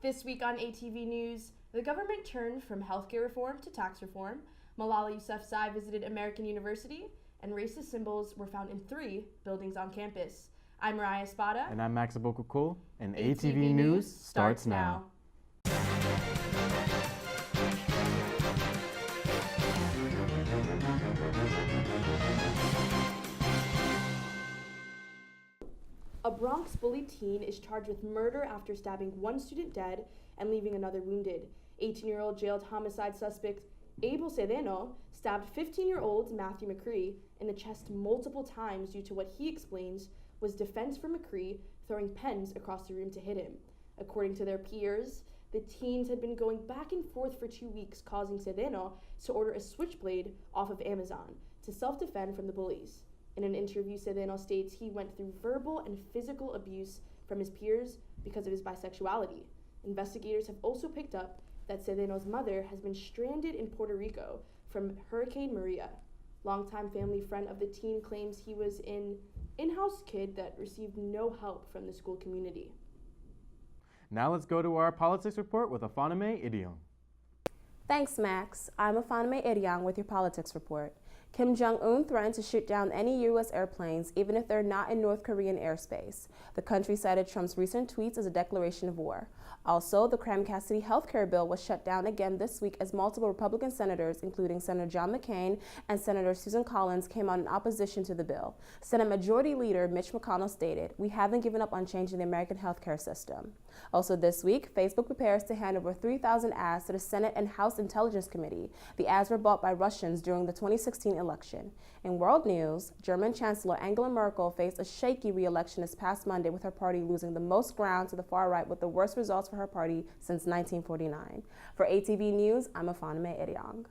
This week on ATV News, the government turned from healthcare reform to tax reform, Malala Yousafzai visited American University, and racist symbols were found in 3 buildings on campus. I'm Mariah Espada. And I'm Max Abokukul, and ATV News starts now. A Bronx bully teen is charged with murder after stabbing 1 student dead and leaving another wounded. 18-year-old jailed homicide suspect Abel Cedeno stabbed 15-year-old Matthew McCree in the chest multiple times due to what he explains was defense for McCree throwing pens across the room to hit him. According to their peers, the teens had been going back and forth for 2 weeks, causing Cedeno to order a switchblade off of Amazon to self-defend from the bullies. In an interview, Cedeno states he went through verbal and physical abuse from his peers because of his bisexuality. Investigators have also picked up that Cedeno's mother has been stranded in Puerto Rico from Hurricane Maria. Longtime family friend of the teen claims he was an in-house kid that received no help from the school community. Now let's go to our politics report with Afaname Idiong. Thanks, Max. I'm Afaname Idiong with your politics report. Kim Jong-un threatened to shoot down any U.S. airplanes, even if they're not in North Korean airspace. The country cited Trump's recent tweets as a declaration of war. Also, the Cram-Cassidy health care bill was shut down again this week as multiple Republican senators, including Senator John McCain and Senator Susan Collins, came out in opposition to the bill. Senate Majority Leader Mitch McConnell stated, "We haven't given up on changing the American health care system." Also this week, Facebook prepares to hand over 3,000 ads to the Senate and House Intelligence Committee. The ads were bought by Russians during the 2016 election. In world news, German Chancellor Angela Merkel faced a shaky re-election this past Monday, with her party losing the most ground to the far right with the worst results for her party since 1949. For ATV News, I'm Afaname Idiong.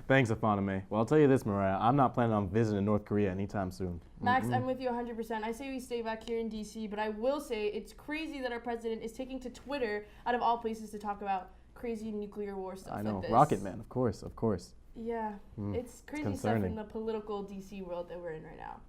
Thanks, Afaname. Well, I'll tell you this, Mariah, I'm not planning on visiting North Korea anytime soon. Max, I'm with you 100%. I say we stay back here in D.C., but I will say it's crazy that our president is taking to Twitter, out of all places, to talk about crazy nuclear war stuff I know, like this. Rocket Man, of course. Yeah, it's crazy stuff in the political D.C. world that we're in right now.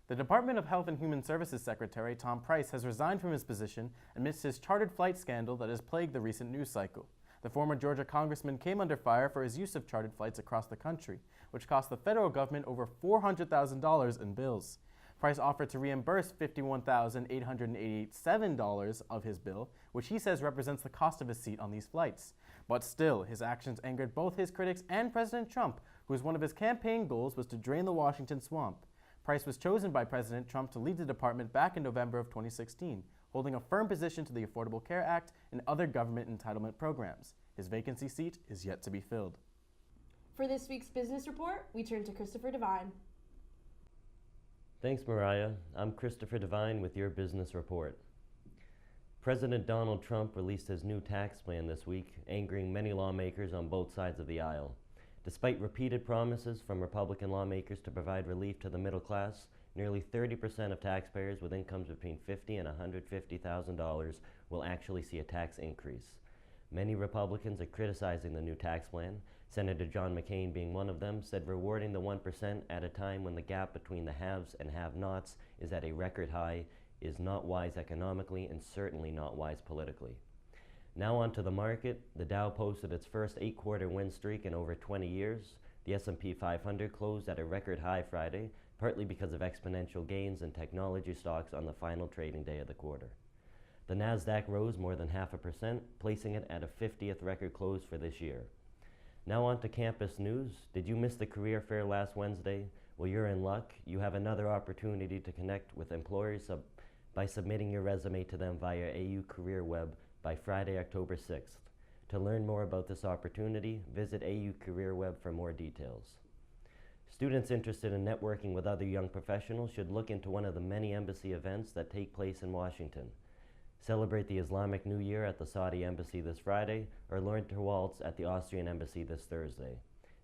The Department of Health and Human Services Secretary Tom Price has resigned from his position amidst his chartered flight scandal that has plagued the recent news cycle. The former Georgia congressman came under fire for his use of chartered flights across the country, which cost the federal government over $400,000 in bills. Price offered to reimburse $51,887 of his bill, which he says represents the cost of his seat on these flights. But still, his actions angered both his critics and President Trump, whose one of his campaign goals was to drain the Washington swamp. Price was chosen by President Trump to lead the department back in November of 2016, holding a firm position to the Affordable Care Act and other government entitlement programs. His vacancy seat is yet to be filled. For this week's business report, we turn to Christopher Devine. Thanks, Mariah. I'm Christopher Devine with your business report. President Donald Trump released his new tax plan this week, angering many lawmakers on both sides of the aisle. Despite repeated promises from Republican lawmakers to provide relief to the middle class, nearly 30% of taxpayers with incomes between $50,000 and $150,000 will actually see a tax increase. Many Republicans are criticizing the new tax plan. Senator John McCain, being one of them, said rewarding the 1% at a time when the gap between the haves and have-nots is at a record high is not wise economically and certainly not wise politically. Now on to the market. The Dow posted its first 8-quarter win streak in over 20 years. The S&P 500 closed at a record high Friday, partly because of exponential gains in technology stocks on the final trading day of the quarter. The Nasdaq rose more than 0.5%, placing it at a 50th record close for this year. Now on to campus news. Did you miss the career fair last Wednesday? Well, you're in luck. You have another opportunity to connect with employers by submitting your resume to them via AU Career Web by Friday, October 6th. To learn more about this opportunity, visit AU Career Web for more details. Students interested in networking with other young professionals should look into one of the many embassy events that take place in Washington. Celebrate the Islamic New Year at the Saudi Embassy this Friday, or learn to waltz at the Austrian Embassy this Thursday.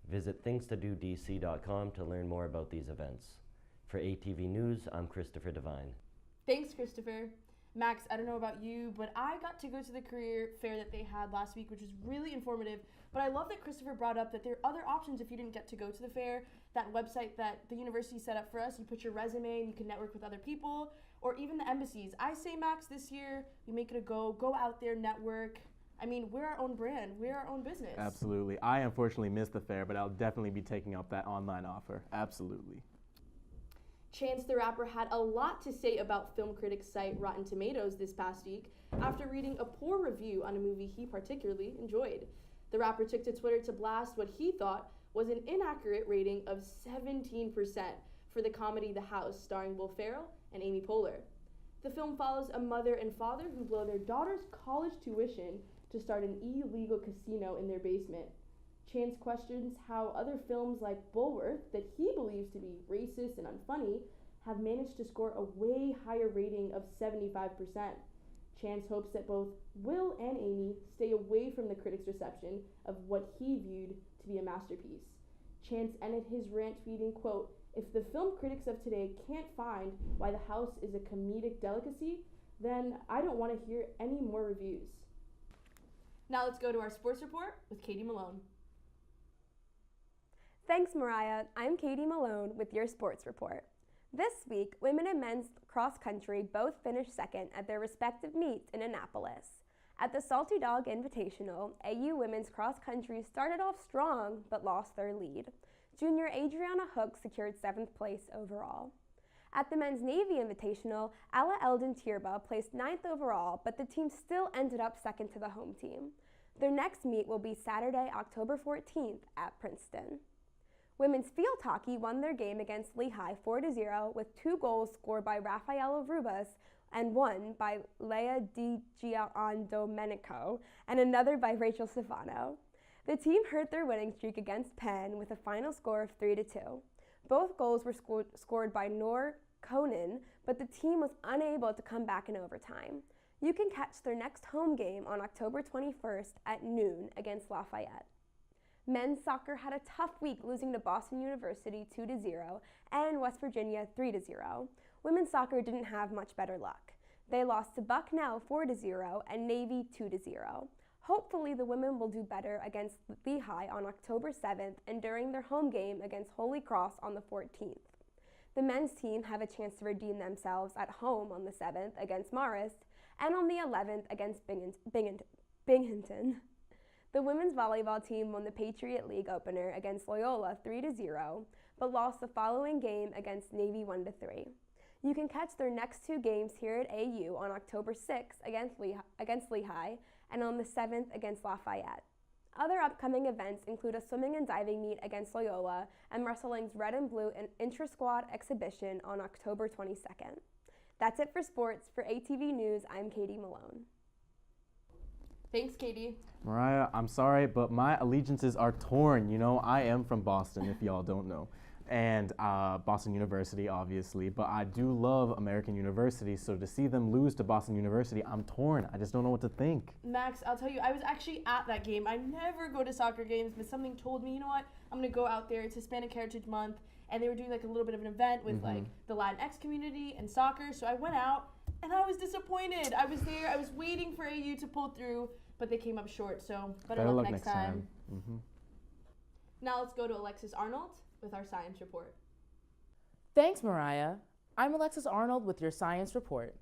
Visit thingstododc.com to learn more about these events. For ATV News, I'm Christopher Devine. Thanks, Christopher. Max, I don't know about you, but I got to go to the career fair that they had last week, which was really informative. But I love that Christopher brought up that there are other options if you didn't get to go to the fair. That website that the university set up for us, you put your resume and you can network with other people. or even the embassies. I say, Max, this year, we make it a go out there, network. I mean, we're our own brand, we're our own business. Absolutely. I unfortunately missed the fair, but I'll definitely be taking up that online offer. Absolutely. Chance the Rapper had a lot to say about film critic site Rotten Tomatoes this past week after reading a poor review on a movie he particularly enjoyed. The rapper took to Twitter to blast what he thought was an inaccurate rating of 17% for the comedy The House, starring Will Ferrell and Amy Poehler. The film follows a mother and father who blow their daughter's college tuition to start an illegal casino in their basement. Chance questions how other films like Bulworth, that he believes to be racist and unfunny, have managed to score a way higher rating of 75%. Chance hopes that both Will and Amy stay away from the critics' reception of what he viewed to be a masterpiece. Chance ended his rant tweeting, quote, "If the film critics of today can't find why The House is a comedic delicacy, then I don't want to hear any more reviews." Now let's go to our sports report with Katie Malone. Thanks, Mariah. I'm Katie Malone with your sports report. This week, women and men's cross country both finished second at their respective meets in Annapolis. At the Salty Dog Invitational, AU women's cross country started off strong but lost their lead. Junior Adriana Hook secured 7th place overall. At the men's Navy Invitational, Alla Eldon Tirba placed 9th overall, but the team still ended up second to the home team. Their next meet will be Saturday, October 14th at Princeton. Women's field hockey won their game against Lehigh 4-0 with 2 goals scored by Rafaela Rubas and one by Leia Di Giandomenico and another by Rachel Stefano. The team hurt their winning streak against Penn with a final score of 3-2. Both goals were scored by Noor Conan, but the team was unable to come back in overtime. You can catch their next home game on October 21st at noon against Lafayette. Men's soccer had a tough week, losing to Boston University 2-0 and West Virginia 3-0. Women's soccer didn't have much better luck. They lost to Bucknell 4-0 and Navy 2-0. Hopefully the women will do better against Lehigh on October 7th and during their home game against Holy Cross on the 14th. The men's team have a chance to redeem themselves at home on the 7th against Marist and on the 11th against Binghamton. The women's volleyball team won the Patriot League opener against Loyola 3-0, but lost the following game against Navy 1-3. You can catch their next 2 games here at AU on October 6th against Lehigh and on the 7th against Lafayette. Other upcoming events include a swimming and diving meet against Loyola and wrestling's Red and Blue intra-squad exhibition on October 22nd. That's it for sports. For ATV News, I'm Katie Malone. Thanks, Katie. Mariah, I'm sorry, but my allegiances are torn. You know, I am from Boston, if y'all don't know. And Boston University, obviously, but I do love American University, so to see them lose to Boston University, I'm torn. I just don't know what to think. Max, I'll tell you, I was actually at that game. I never go to soccer games, but something told me, you know what, I'm going to go out there. It's Hispanic Heritage Month, and they were doing like a little bit of an event with like the Latinx community and soccer, so I went out, and I was disappointed. I was there, I was waiting for AU to pull through, but they came up short, so better luck next time. Now let's go to Alexis Arnold with our science report. Thanks, Mariah. I'm Alexis Arnold with your science report.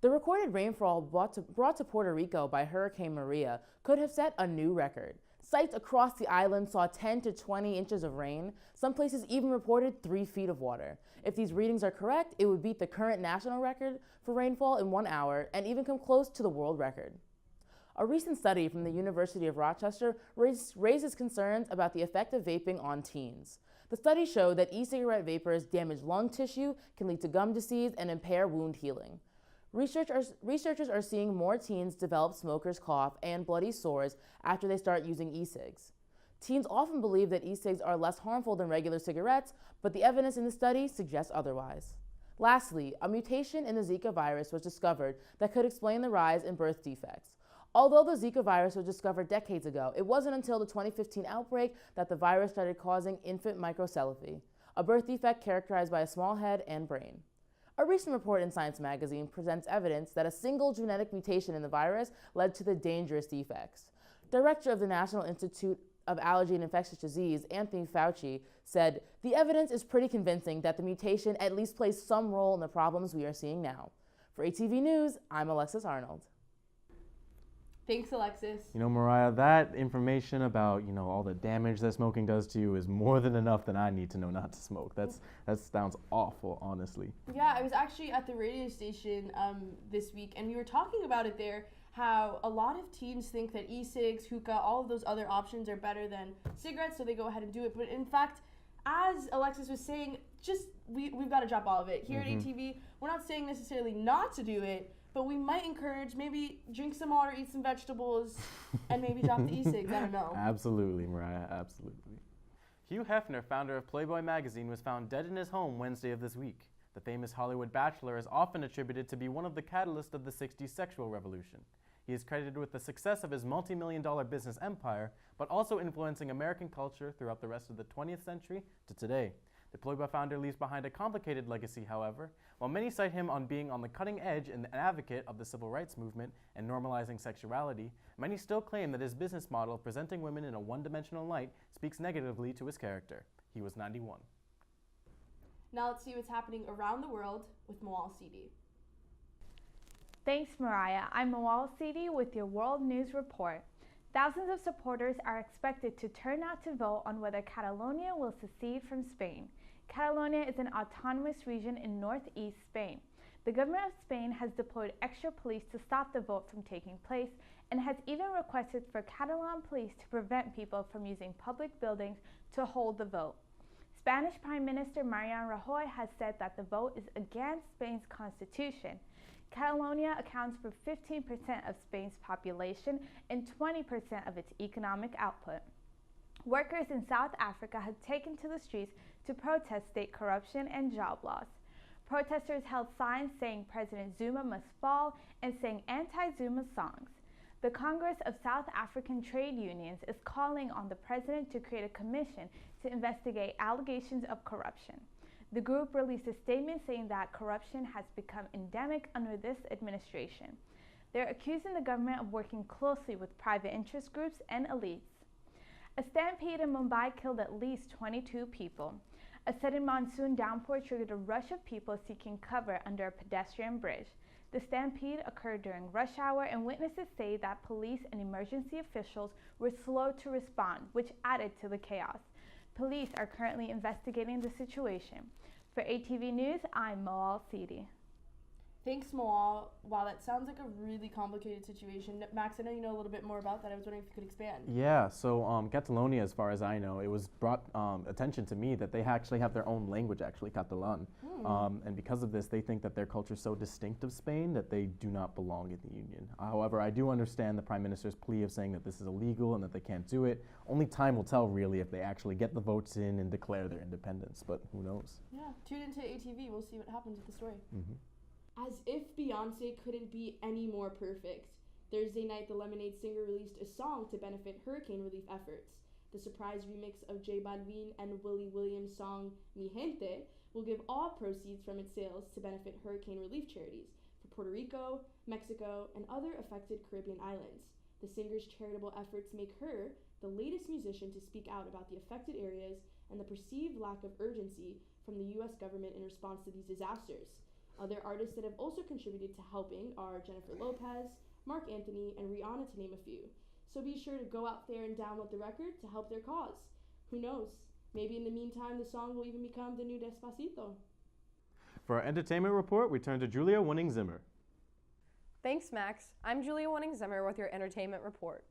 The recorded rainfall brought to Puerto Rico by Hurricane Maria could have set a new record. Sites across the island saw 10 to 20 inches of rain. Some places even reported 3 feet of water. If these readings are correct, it would beat the current national record for rainfall in 1 hour and even come close to the world record. A recent study from the University of Rochester raises concerns about the effect of vaping on teens. The study showed that e-cigarette vapors damage lung tissue, can lead to gum disease, and impair wound healing. Researchers are seeing more teens develop smoker's cough and bloody sores after they start using e-cigs. Teens often believe that e-cigs are less harmful than regular cigarettes, but the evidence in the study suggests otherwise. Lastly, a mutation in the Zika virus was discovered that could explain the rise in birth defects. Although the Zika virus was discovered decades ago, it wasn't until the 2015 outbreak that the virus started causing infant microcephaly, a birth defect characterized by a small head and brain. A recent report in Science magazine presents evidence that a single genetic mutation in the virus led to the dangerous defects. Director of the National Institute of Allergy and Infectious Disease, Anthony Fauci, said, "The evidence is pretty convincing that the mutation at least plays some role in the problems we are seeing now." For ATV News, I'm Alexis Arnold. Thanks, Alexis. You know, Mariah, that information about, all the damage that smoking does to you is more than enough that I need to know not to smoke. That sounds awful, honestly. Yeah, I was actually at the radio station this week, and we were talking about it there, how a lot of teens think that e-cigs, hookah, all of those other options are better than cigarettes, so they go ahead and do it. But in fact, as Alexis was saying, we've got to drop all of it. Here at ATV, we're not saying necessarily not to do it, but we might encourage maybe drink some water, eat some vegetables, and maybe drop the e-cigs. I don't know. Absolutely, Mariah, absolutely. Hugh Hefner, founder of Playboy magazine, was found dead in his home Wednesday of this week. The famous Hollywood bachelor is often attributed to be one of the catalysts of the 60s sexual revolution. He is credited with the success of his multi-million-dollar business empire, but also influencing American culture throughout the rest of the 20th century to today. The Playboy founder leaves behind a complicated legacy, however. While many cite him on being on the cutting edge and an advocate of the civil rights movement and normalizing sexuality, many still claim that his business model of presenting women in a one-dimensional light speaks negatively to his character. He was 91. Now let's see what's happening around the world with Malala Yousafzai. Thanks, Mariah. I'm Malala Yousafzai with your World News Report. Thousands of supporters are expected to turn out to vote on whether Catalonia will secede from Spain. Catalonia is an autonomous region in northeast Spain. The government of Spain has deployed extra police to stop the vote from taking place and has even requested for Catalan police to prevent people from using public buildings to hold the vote. Spanish Prime Minister Mariano Rajoy has said that the vote is against Spain's constitution. Catalonia accounts for 15% of Spain's population and 20% of its economic output. Workers in South Africa have taken to the streets to protest state corruption and job loss. Protesters held signs saying President Zuma must fall and sang anti-Zuma songs. The Congress of South African Trade Unions is calling on the president to create a commission to investigate allegations of corruption. The group released a statement saying that corruption has become endemic under this administration. They're accusing the government of working closely with private interest groups and elites. A stampede in Mumbai killed at least 22 people. A sudden monsoon downpour triggered a rush of people seeking cover under a pedestrian bridge. The stampede occurred during rush hour, and witnesses say that police and emergency officials were slow to respond, which added to the chaos. Police are currently investigating the situation. For ATV News, I'm Malala Yousafzai. Thanks, Malala. Wow, that sounds like a really complicated situation. Max, I know you know a little bit more about that. I was wondering if you could expand. Yeah, so Catalonia, as far as I know, it was brought attention to me that they actually have their own language, actually, Catalan. And because of this, they think that their culture is so distinct of Spain that they do not belong in the Union. However, I do understand the Prime Minister's plea of saying that this is illegal and that they can't do it. Only time will tell, really, if they actually get the votes in and declare their independence, but who knows? Yeah, tune into ATV. We'll see what happens with the story. As if Beyonce couldn't be any more perfect. Thursday night, the Lemonade singer released a song to benefit hurricane relief efforts. The surprise remix of J Balvin and Willie Williams' song Mi Gente will give all proceeds from its sales to benefit hurricane relief charities for Puerto Rico, Mexico, and other affected Caribbean islands. The singer's charitable efforts make her the latest musician to speak out about the affected areas and the perceived lack of urgency from the U.S. government in response to these disasters. Other artists that have also contributed to helping are Jennifer Lopez, Mark Anthony, and Rihanna, to name a few. So be sure to go out there and download the record to help their cause. Who knows? Maybe in the meantime, the song will even become the new Despacito. For our entertainment report, we turn to Julia Winning-Zimmer. Thanks, Max. I'm Julia Winning-Zimmer with your entertainment report.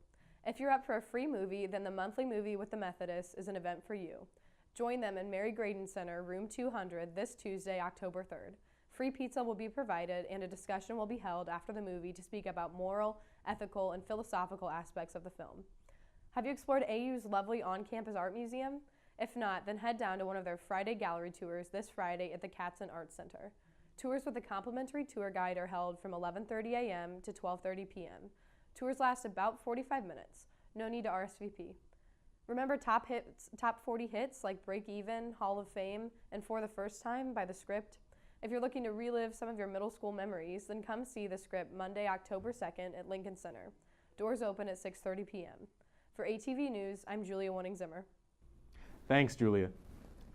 If you're up for a free movie, then the monthly movie with the Methodists is an event for you. Join them in Mary Graydon Center, room 200, this Tuesday, October 3rd. Free pizza will be provided, and a discussion will be held after the movie to speak about moral, ethical, and philosophical aspects of the film. Have you explored AU's lovely on-campus art museum? If not, then head down to one of their Friday gallery tours this Friday at the Katzen Arts Center. Tours with a complimentary tour guide are held from 11:30 a.m. to 12:30 p.m. Tours last about 45 minutes. No need to RSVP. Remember top 40 hits like Break Even, Hall of Fame, and For the First Time by The Script? If you're looking to relive some of your middle school memories, then come see The Script Monday, October 2nd at Lincoln Center. Doors open at 6:30 p.m. For ATV News, I'm Julia Wanning-Zimmer. Thanks, Julia.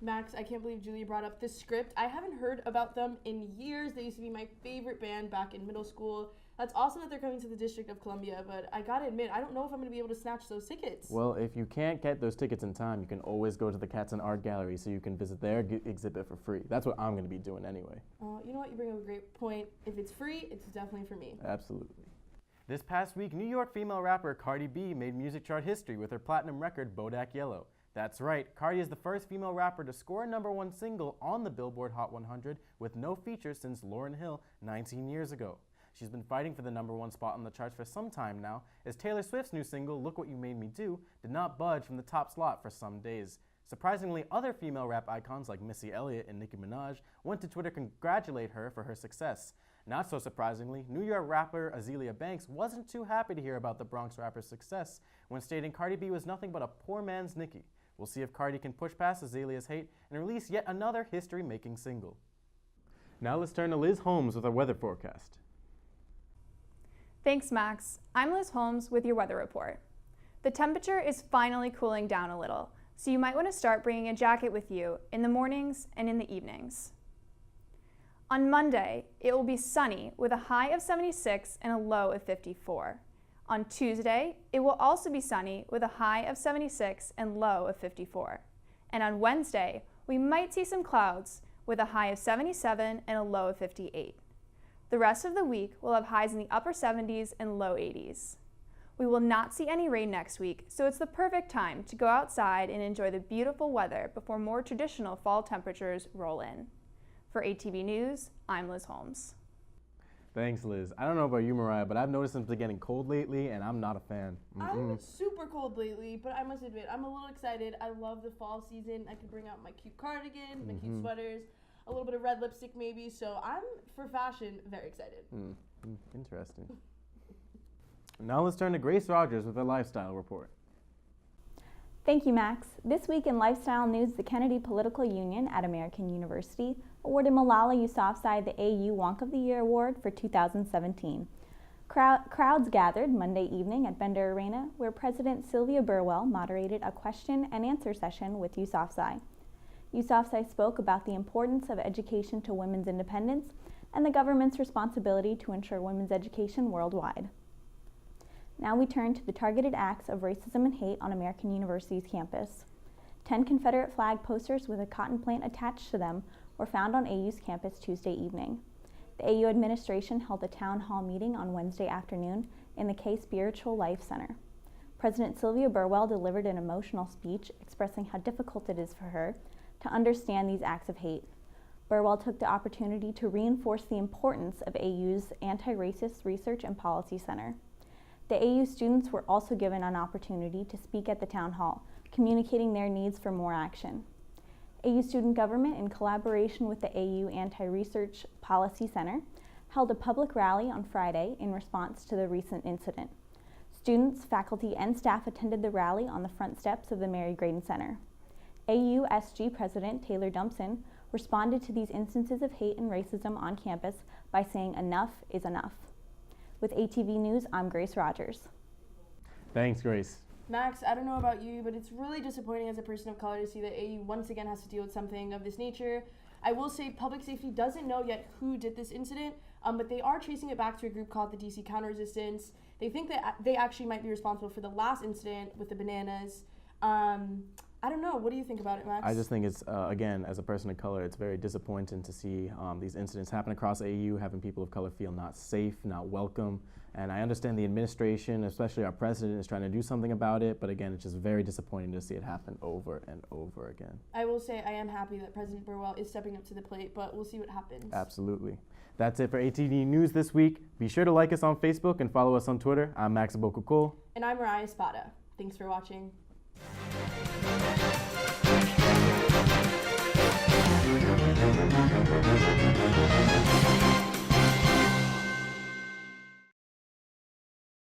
Max, I can't believe Julia brought up The Script. I haven't heard about them in years. They used to be my favorite band back in middle school. That's awesome that they're coming to the District of Columbia, but I gotta admit, I don't know if I'm gonna be able to snatch those tickets. Well, if you can't get those tickets in time, you can always go to the Cats and Art Gallery so you can visit their exhibit for free. That's what I'm gonna be doing anyway. You know what? You bring up a great point. If it's free, it's definitely for me. Absolutely. This past week, New York female rapper Cardi B made music chart history with her platinum record, Bodak Yellow. That's right, Cardi is the first female rapper to score a #1 single on the Billboard Hot 100 with no features since Lauryn Hill 19 years ago. She's been fighting for the #1 spot on the charts for some time now, as Taylor Swift's new single, Look What You Made Me Do, did not budge from the top slot for some days. Surprisingly, other female rap icons like Missy Elliott and Nicki Minaj went to Twitter to congratulate her for her success. Not so surprisingly, New York rapper Azealia Banks wasn't too happy to hear about the Bronx rapper's success when stating Cardi B was nothing but a poor man's Nicki. We'll see if Cardi can push past Azalea's hate and release yet another history-making single. Now let's turn to Liz Holmes with our weather forecast. Thanks, Max. I'm Liz Holmes with your weather report. The temperature is finally cooling down a little, so you might want to start bringing a jacket with you in the mornings and in the evenings. On Monday, it will be sunny with a high of 76 and a low of 54. On Tuesday, it will also be sunny with a high of 76 and low of 54. And on Wednesday, we might see some clouds with a high of 77 and a low of 58. The rest of the week will have highs in the upper 70s and low 80s. We will not see any rain next week, so it's the perfect time to go outside and enjoy the beautiful weather before more traditional fall temperatures roll in. For ATV News, I'm Liz Holmes. Thanks, Liz. I don't know about you, Mariah, but I've noticed it's been getting cold lately, and I'm not a fan. I'm super cold lately, but I must admit, I'm a little excited. I love the fall season. I can bring out my cute cardigan, my cute sweaters, a little bit of red lipstick maybe, so I'm, for fashion, very excited. Interesting. Now let's turn to Grace Rogers with a lifestyle report. Thank you, Max. This week in lifestyle news, the Kennedy Political Union at American University awarded Malala Yousafzai the AU Wonk of the Year Award for 2017. Crowds gathered Monday evening at Bender Arena, where President Sylvia Burwell moderated a question and answer session with Yousafzai. Yousafzai spoke about the importance of education to women's independence and the government's responsibility to ensure women's education worldwide. Now we turn to the targeted acts of racism and hate on American University's campus. 10 Confederate flag posters with a cotton plant attached to them were found on AU's campus Tuesday evening. The AU administration held a town hall meeting on Wednesday afternoon in the K Spiritual Life Center. President Sylvia Burwell delivered an emotional speech expressing how difficult it is for her to understand these acts of hate. Burwell took the opportunity to reinforce the importance of AU's Anti-Racist Research and Policy Center. The AU students were also given an opportunity to speak at the town hall, communicating their needs for more action. AU Student Government, in collaboration with the AU Anti-Research Policy Center, held a public rally on Friday in response to the recent incident. Students, faculty, and staff attended the rally on the front steps of the Mary Graydon Center. AU SG President Taylor Dumpson responded to these instances of hate and racism on campus by saying enough is enough. With ATV News, I'm Grace Rogers. Thanks, Grace. Max, I don't know about you, but it's really disappointing as a person of color to see that AU once again has to deal with something of this nature. I will say public safety doesn't know yet who did this incident, but they are tracing it back to a group called the DC Counter Resistance. They think that they actually might be responsible for the last incident with the bananas. I don't know. What do you think about it, Max? I just think it's, again, as a person of color, it's very disappointing to see these incidents happen across AU, having people of color feel not safe, not welcome. And I understand the administration, especially our president, is trying to do something about it. But again, it's just very disappointing to see it happen over and over again. I will say I am happy that President Burwell is stepping up to the plate, but we'll see what happens. Absolutely. That's it for ATV News this week. Be sure to like us on Facebook and follow us on Twitter. I'm Max Abokukul. And I'm Mariah Espada. Thanks for watching.